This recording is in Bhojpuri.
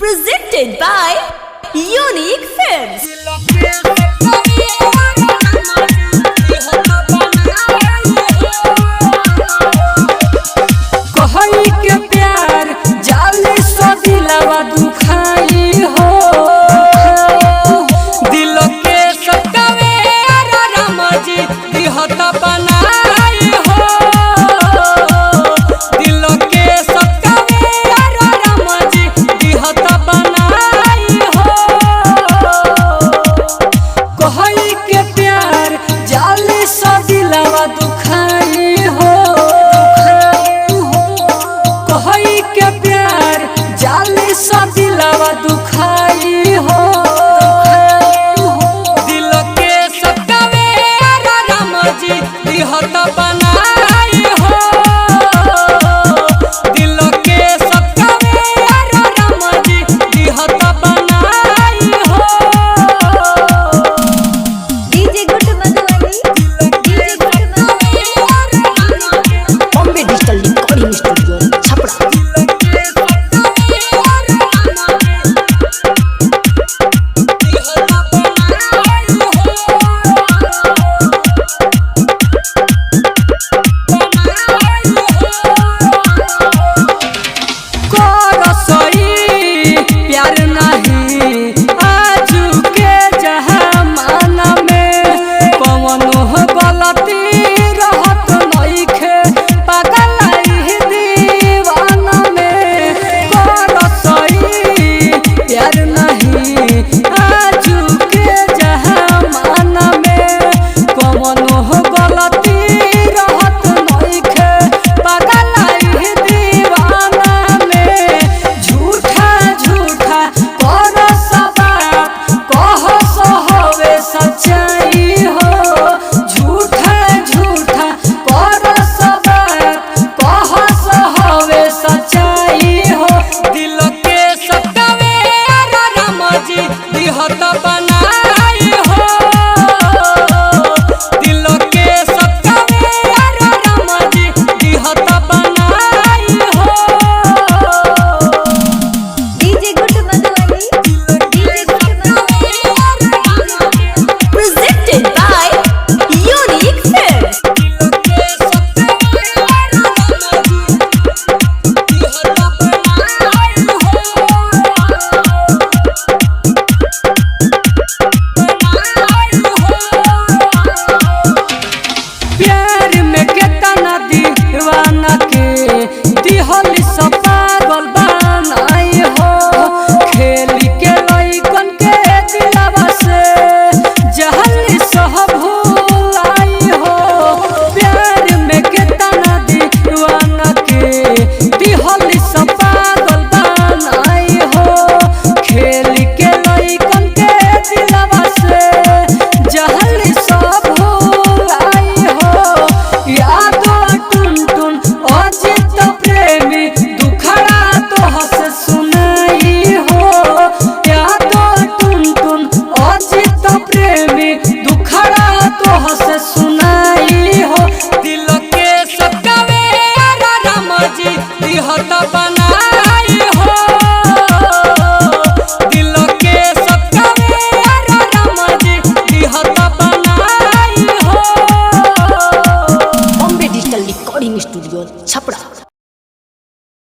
presented by Unique Films. कहई के प्यार जाली सो दिलवा दुखाई हो दिल के सतावे राम जी दिहत बनाई हो दिल के सतावे राम जी दिहत बनाई हो कहई के प्यार जाली सो दिलवा दुखाई हो कहई के प्यार जाली सा दिलवा दुखाई हो दिल के सतावे राम जी दिहत बनाई हो दिल के सतावे राम जी दिहत बनाई हो DJ Good Madhwani, DJ Good Madhwani, Bombay Digital Recording Studio, Chhapra. प्यार नहीं